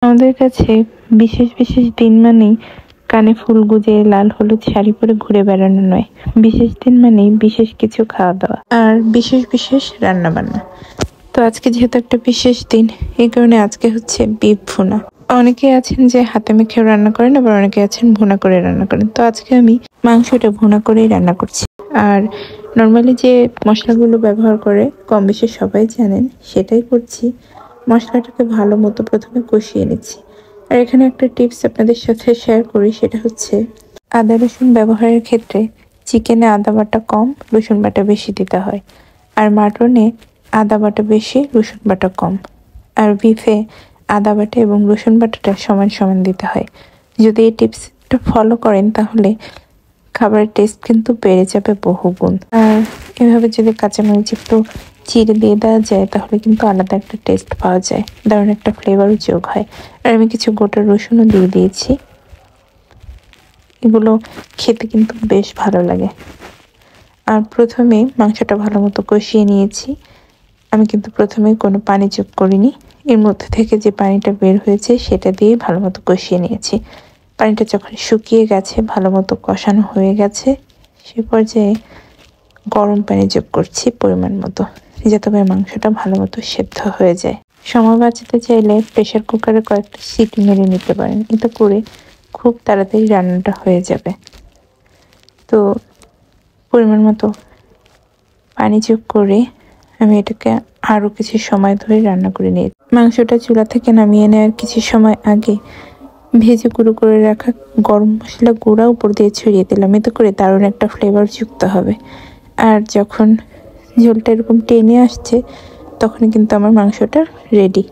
আমাদের কাছে বিশেষ বিশেষ দিন মানেই কানে ফুল গুজে লাল হলুদ শাড়ি পরে ঘুরে বেড়ানো নয়, বিশেষ দিন মানেই বিশেষ কিছু খাওয়া দাওয়া আর বিশেষ বিশেষ রান্না বান্না। তো আজকে যেহেতু একটা বিশেষ দিন, এই কারণে আজকে হচ্ছে বিফ ভুনা। অনেকে আছেন যে হাতে মেখেও রান্না করেন, আবার অনেকে আছেন ভুনা করে রান্না করেন। তো আজকে আমি মাংসটা ভুনা করেই রান্না করছি। আর নর্মালি যে মশলাগুলো ব্যবহার করে কম বেশি সবাই জানেন, সেটাই করছি। মশলাটাকে ভালো মতো প্রথমে কষিয়ে নিচ্ছি। আর এখানে একটা টিপস আপনাদের সাথে শেয়ার করি, সেটা হচ্ছে আদা রসুন ব্যবহারের ক্ষেত্রে চিকেনে আদা বাটা কম, রসুন বাটা বেশি দিতে হয়। আর মাটনে আদা বাটা বেশি, রসুন বাটা কম। আর বিফে আদা বাটা এবং রসুন বাটাটা সমান সমান দিতে হয়। যদি এই টিপসটা ফলো করেন তাহলে খাবারের টেস্ট কিন্তু বেড়ে যাবে বহুগুণ। আর এভাবে যদি কাঁচামরিচ একটু চিড়ে দিয়ে দেওয়া যায় তাহলে কিন্তু আলাদা একটা টেস্ট পাওয়া যায়, দারুণ একটা ফ্লেভারও যোগ হয়। আর আমি কিছু গোটা রসুনও দিয়ে দিয়েছি, এগুলো খেতে কিন্তু বেশ ভালো লাগে। আর প্রথমে মাংসটা ভালো মতো কষিয়ে নিয়েছি। আমি কিন্তু প্রথমে কোনো পানি যোগ করিনি, এর মধ্যে থেকে যে পানিটা বের হয়েছে সেটা দিয়ে ভালো মতো কষিয়ে নিয়েছি। পানিটা যখন শুকিয়ে গেছে, ভালো মতো কষানো হয়ে গেছে, সে পর্যায়ে গরম পানি যোগ করছি পরিমাণ মতো, যাতে করে মাংসটা ভালো মতো সেদ্ধ হয়ে যায়। সময় বাঁচাতে চাইলে প্রেশার কুকারে কয়েকটা সিটি মেরে নিতে পারেন, এতে করে খুব তাড়াতাড়ি রান্নাটা হয়ে যাবে। তো পরিমাণ মতো পানি যোগ করে আমি এটাকে আরও কিছু সময় ধরে রান্না করে নিয়েছি। মাংসটা চুলা থেকে নামিয়ে নেওয়ার কিছু সময় আগে ভেজে গুঁড়ো করে রাখা গরম মশলা গুঁড়া উপর দিয়ে ছড়িয়ে দিলাম, এতে করে দারুণ একটা ফ্লেভার যুক্ত হবে। আর যখন ঝোলটা এরকম টেনে আসছে তখন কিন্তু আমার মাংসটা রেডি।